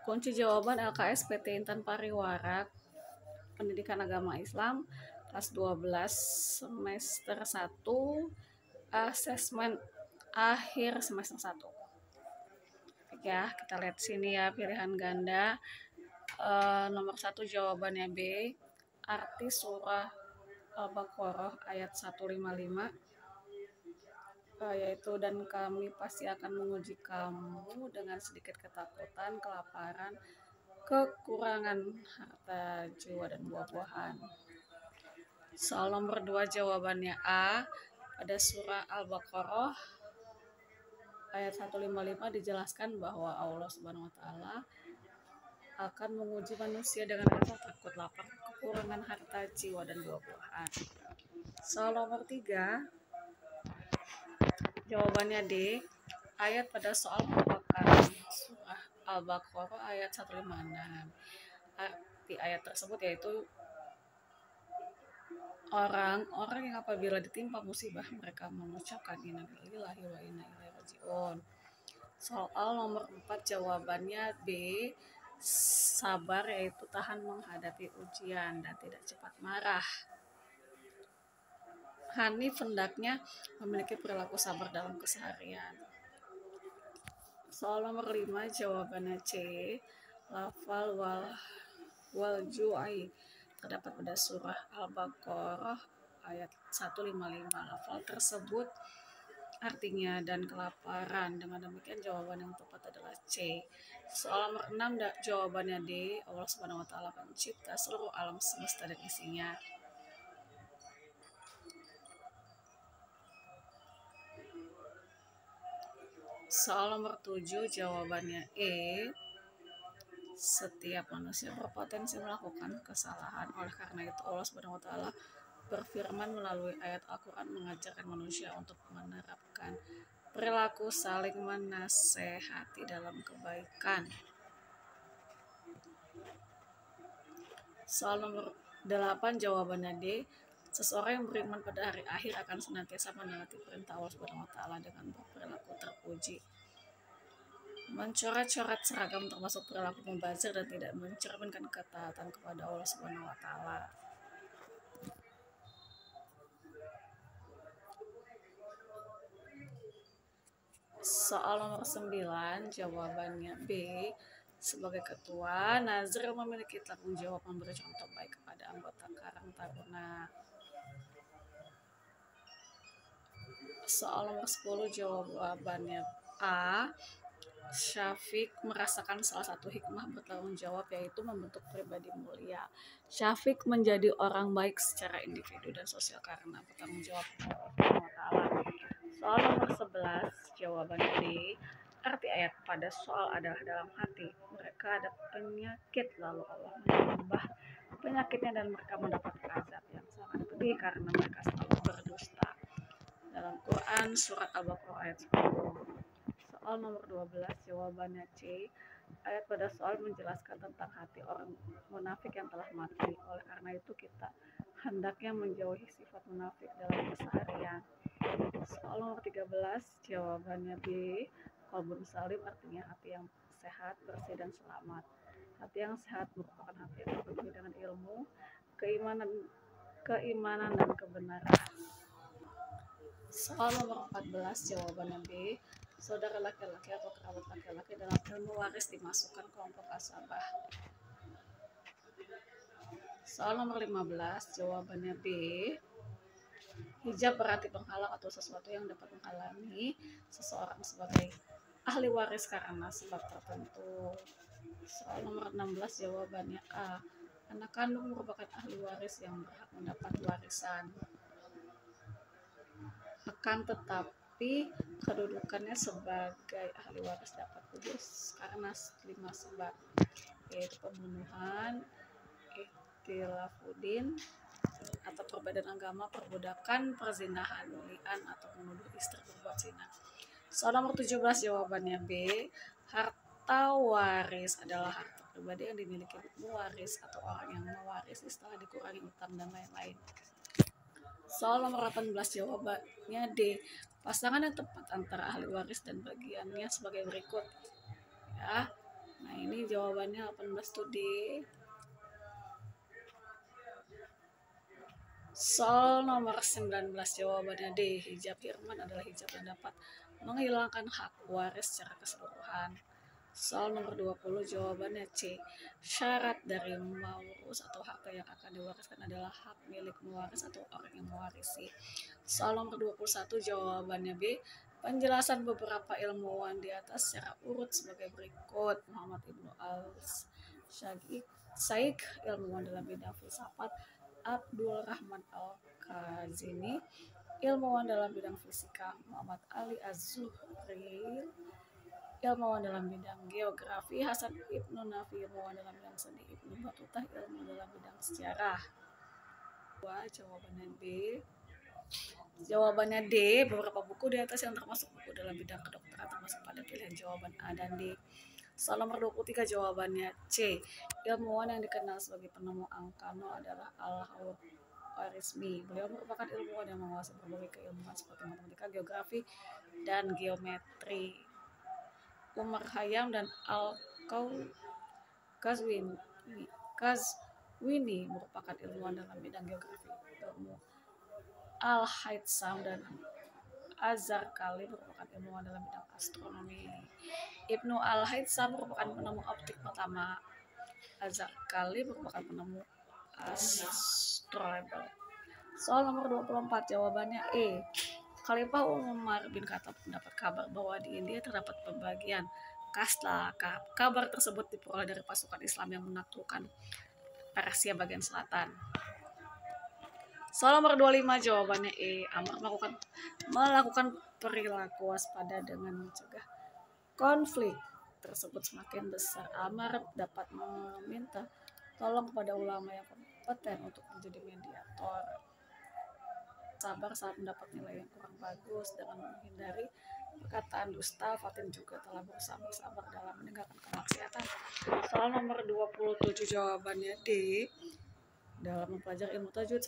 Kunci jawaban LKS PT Intan Pariwara Pendidikan Agama Islam kelas 12 semester 1 asesmen akhir semester 1. Ya, kita lihat sini ya pilihan ganda. Nomor 1 jawabannya B. Arti surah Al-Baqarah ayat 155 yaitu dan kami pasti akan menguji kamu dengan sedikit ketakutan, kelaparan, kekurangan harta, jiwa, dan buah-buahan. Soal nomor 2 jawabannya A. Pada surah Al-Baqarah ayat 155 dijelaskan bahwa Allah Subhanahu wa taala akan menguji manusia dengan rasa takut, lapar, kekurangan harta, jiwa, dan buah-buahan. Soal nomor 3 jawabannya D. Ayat pada soal merupakan surah Al-Baqarah ayat 156. Arti ayat tersebut yaitu orang-orang yang apabila ditimpa musibah mereka mengucapkan inna lillahi wa inna ilaihi rajiun. Soal nomor 4 jawabannya B. Sabar yaitu tahan menghadapi ujian dan tidak cepat marah. Hanif hendaknya memiliki perilaku sabar dalam keseharian. Soal nomor 5 jawabannya C. Lafal wal ju'i terdapat pada surah Al-Baqarah ayat 155. Lafal tersebut artinya dan kelaparan. Dengan demikian jawaban yang tepat adalah C. Soal nomor 6 jawabannya D. Allah Subhanahu wa taala pencipta seluruh alam semesta dan isinya. Soal nomor 7 jawabannya E. Setiap manusia berpotensi melakukan kesalahan. Oleh karena itu Allah Subhanahu wa taala berfirman melalui ayat Al-Qur'an mengajarkan manusia untuk menerapkan perilaku saling menasehati dalam kebaikan. Soal nomor 8 jawabannya D. Seseorang yang beriman pada hari akhir akan senantiasa menaati perintah Allah Subhanahu wa taala dengan berperilaku terpuji. Mencoret-coret seragam termasuk perilaku mubazir dan tidak mencerminkan ketaatan kepada Allah Subhanahu wa taala. Soal nomor 9 jawabannya B. Sebagai ketua, Nazir memiliki tanggung jawab memberi contoh baik kepada anggota Karang Taruna. Soal nomor 10 jawabannya A. Syafiq merasakan salah satu hikmah bertanggung jawab yaitu membentuk pribadi mulia. Syafiq menjadi orang baik secara individu dan sosial karena bertanggung jawab Allah Ta'ala. Soal nomor 11 jawabannya D. Arti ayat pada soal adalah dalam hati. Mereka ada penyakit lalu Allah menambah penyakitnya dan mereka mendapat azab yang sangat pedih karena mereka selalu berdusta. Dalam Quran surat Al-Baqarah ayat 10. Soal nomor 12 jawabannya C. Ayat pada soal menjelaskan tentang hati orang munafik yang telah mati. Oleh karena itu kita hendaknya menjauhi sifat munafik dalam keseharian. Soal nomor 13 jawabannya B. Qalbun salim artinya hati yang sehat, bersih, dan selamat. Hati yang sehat merupakan hati yang dipenuhi dengan ilmu, keimanan, dan kebenaran. Soal nomor 14 jawabannya B. Saudara laki-laki atau kerabat laki-laki dalam ilmu waris dimasukkan kelompok asabah. Soal nomor 15 jawabannya B. Hijab berarti penghalang atau sesuatu yang dapat menghalangi seseorang sebagai ahli waris karena sebab tertentu. Soal nomor 16 jawabannya A. Anak kandung merupakan ahli waris yang berhak mendapat warisan. Akan tetapi kedudukannya sebagai ahli waris dapat putus karena 5 sebab, yaitu pembunuhan, ikhtilafudin atau perbedaan agama, perbudakan, perzinahan, li'an atau menuduh istri berbuat zina. Soal nomor 17 jawabannya B. Harta waris adalah harta pribadi yang dimiliki pewaris atau orang yang mewarisi setelah dikurangi utang dan lain-lain. Soal nomor 18 jawabannya D. Pasangan yang tepat antara ahli waris dan bagiannya sebagai berikut. Ya, Nah, ini jawabannya 18 tuh D. Soal nomor 19 jawabannya D. Hijab Firman adalah hijab yang dapat menghilangkan hak waris secara keseluruhan. Soal nomor 20 jawabannya C. Syarat dari maurus atau harta yang akan diwariskan adalah hak milik mewaris atau orang yang mewarisi. Soal nomor 21 jawabannya B. Penjelasan beberapa ilmuwan di atas secara urut sebagai berikut. Muhammad Ibnu al-Shaikh, ilmuwan dalam bidang filsafat. Abdul Rahman Al-Kazini, ilmuwan dalam bidang fisika. Muhammad Ali Az-Zuhri, ilmuwan dalam bidang geografi. Hasan Ibnu Nafi, ilmuwan dalam bidang seni. Ibnu Battuta, ilmuwan dalam bidang sejarah. Jawabannya B. Jawabannya D. Beberapa buku di atas yang termasuk buku dalam bidang kedokteran termasuk pada pilihan jawaban A dan D. Soal nomor 23 jawabannya C. Ilmuwan yang dikenal sebagai penemu angka nol adalah Al-Khwarizmi. Beliau merupakan ilmuwan yang menguasai berbagai keilmuan seperti matematika, geografi, dan geometri. Umar Khayyam dan Al-Qazwini merupakan ilmuwan dalam bidang geografi. Ilmu Al-Haytham dan Az-Zarqali merupakan ilmuwan dalam bidang astronomi. Ibnu Al-Haytham merupakan penemu optik pertama. Az-Zarqali merupakan penemu astronomi. Soal nomor 24 jawabannya E. Khalifah Umar bin Khattab mendapat kabar bahwa di India terdapat pembagian kasta. Kabar tersebut diperoleh dari pasukan Islam yang menaklukkan Persia bagian selatan. Soal nomor 25 jawabannya E. Amr melakukan perilaku waspada dengan mencegah konflik tersebut semakin besar. Amr dapat meminta tolong kepada ulama yang kompeten untuk menjadi mediator. Sabar saat mendapat nilai yang kurang bagus dengan menghindari perkataan dusta. Fatin juga telah berusaha bersabar dalam meninggalkan kemaksiatan. Soal nomor 27 jawabannya D. Dalam mempelajari ilmu tajwid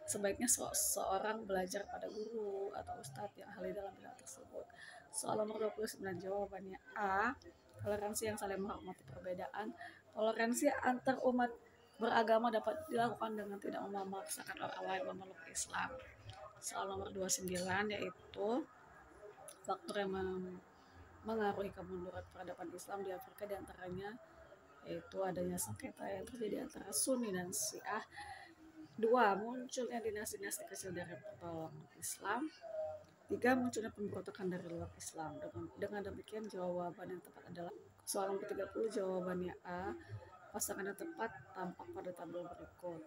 sebaiknya seorang belajar pada guru atau ustadz yang ahli dalam bidang tersebut. Soal nomor 29 jawabannya A. Toleransi yang saling menghormati perbedaan. Toleransi antar umat beragama dapat dilakukan dengan tidak memaksakan orang lain memeluk Islam. Soal nomor 29 yaitu faktor yang mengaruhi kemunduran peradaban Islam di Afrika diantaranya yaitu adanya sengketa yang terjadi antara Sunni dan Syiah. 2. Munculnya dinasti-dinasti kecil dari pertolongan Islam. 3. Munculnya pemberontakan dari luar Islam. Dengan demikian jawaban yang tepat adalah soal nomor 30 jawabannya A. Pasangan yang tepat tampak pada tabel berikut.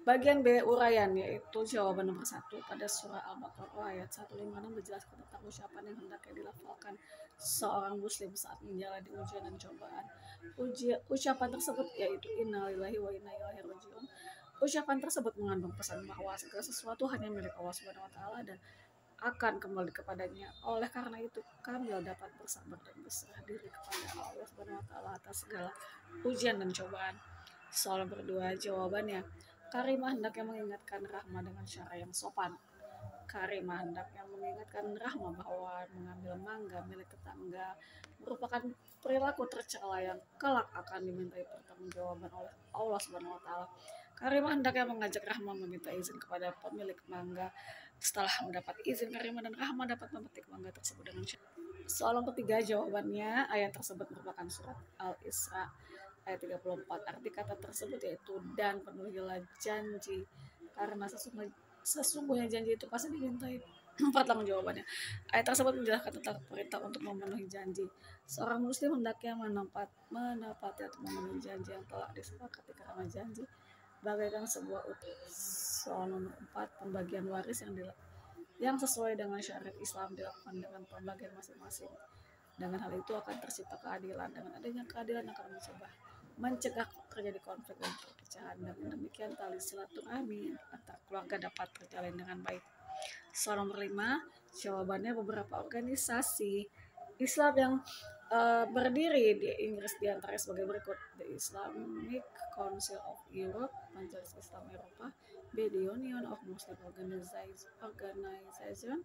Bagian B uraian yaitu jawaban nomor 1 pada surah Al-Baqarah ayat 156 menjelaskan tentang ucapan yang hendaknya dilafalkan seorang muslim saat menjalani ujian dan cobaan. Ucapan tersebut yaitu innalillahi wa inna ilaihi rajiun. Ucapan tersebut mengandung pesan bahwa segala sesuatu hanya milik Allah Subhanahu wa taala dan akan kembali kepadanya. Oleh karena itu, kami dapat bersabar dan berserah diri kepada Allah Subhanahu wa taala atas segala ujian dan cobaan. Soal nomor 2 jawabannya Karimah hendaknya mengingatkan Rahma dengan cara yang sopan. Karimah hendaknya mengingatkan Rahma bahwa mengambil mangga milik tetangga merupakan perilaku tercela yang kelak akan dimintai pertanggungjawaban oleh Allah Subhanahu wa taala. Karimah hendaknya mengajak Rahma meminta izin kepada pemilik mangga. Setelah mendapat izin, Karimah dan Rahma dapat memetik mangga tersebut dengan syarat. Soal nomor 3 jawabannya ayat tersebut merupakan surat Al-Isra ayat 34. Arti kata tersebut yaitu dan penuhilah janji karena sesungguhnya janji itu pasti dimintai pertanggungjawabannya. Ayat tersebut menjelaskan tentang perintah untuk memenuhi janji. Seorang muslim hendaknya menepati atau memenuhi janji yang telah disepakati karena janji bagaikan sebuah soal nomor 4 pembagian waris yang sesuai dengan syariat Islam dilakukan dengan pembagian masing-masing. Dengan hal itu akan tercipta keadilan. Dengan adanya keadilan akan mencegah terjadi konflik dan perpecahan. Dengan demikian tali silaturahmi antar keluarga dapat terjalin dengan baik. Soal nomor 5 jawabannya beberapa organisasi Islam yang berdiri di Inggris diantaranya sebagai berikut: The Islamic Council of Europe, Majelis Islam Eropa, B. The Union of Muslim Organization,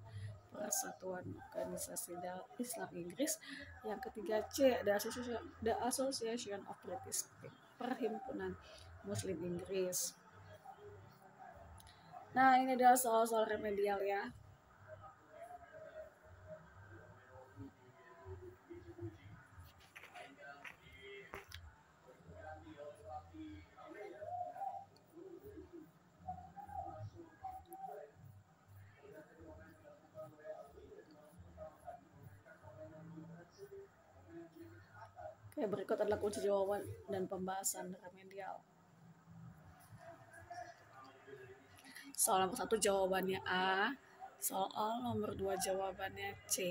Persatuan Organisasi Islam Inggris. Yang ketiga C. The Association of British People, Perhimpunan Muslim Inggris. Nah, ini adalah soal-soal remedial ya. Oke, berikut adalah kunci jawaban dan pembahasan remedial. Soal nomor 1 jawabannya A. Soal nomor 2 jawabannya C.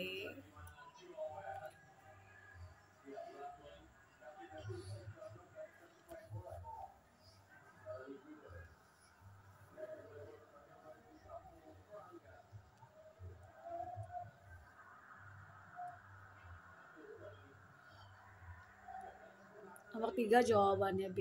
Nomor 3 jawabannya B.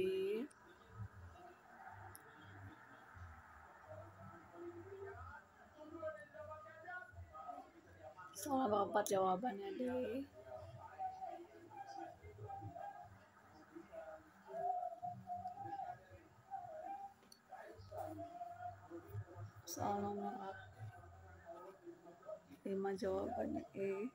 Soal nomor 4 jawabannya D. Soal nomor 5 jawabannya E.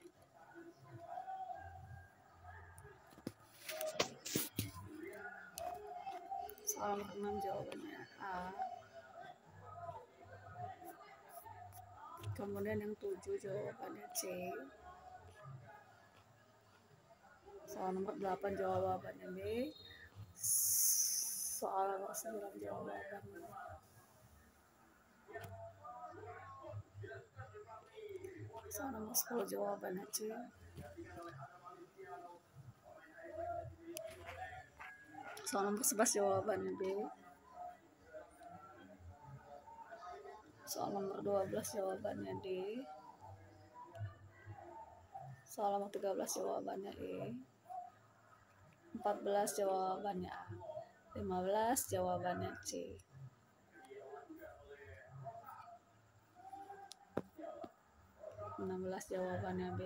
Soal nomor 6 jawabannya A. Kemudian yang 7 jawabannya C. Soal nomor 8 jawabannya B. Soal nomor 9 jawabannya soal nomor 10 jawabannya C. Soal nomor 11 jawabannya B. Soal nomor 12 jawabannya D. Soal nomor 13 jawabannya E. 14 jawabannya A. 15 jawabannya C. 16 jawabannya B.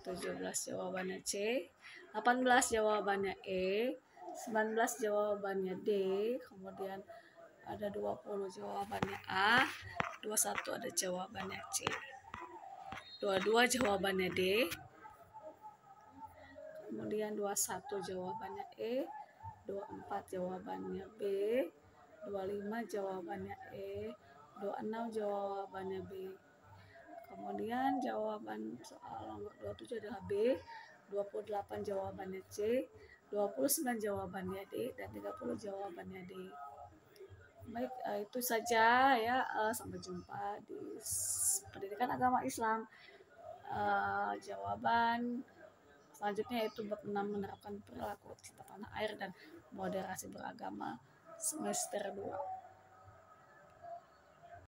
17 jawabannya C. 18 jawabannya E. 19 jawabannya D. Kemudian ada 20 jawabannya A. 21 ada jawabannya C. 22 jawabannya D. Kemudian 21 jawabannya E. 24 jawabannya B. 25 jawabannya E. 26 jawabannya B. Kemudian jawaban soal nomor 27 adalah B. 28 jawabannya C. 29 jawabannya D dan 30 jawabannya D. Baik, itu saja ya. Sampai jumpa di Pendidikan Agama Islam. Jawaban selanjutnya yaitu bab 6 menerapkan perilaku cinta tanah air dan moderasi beragama semester 2.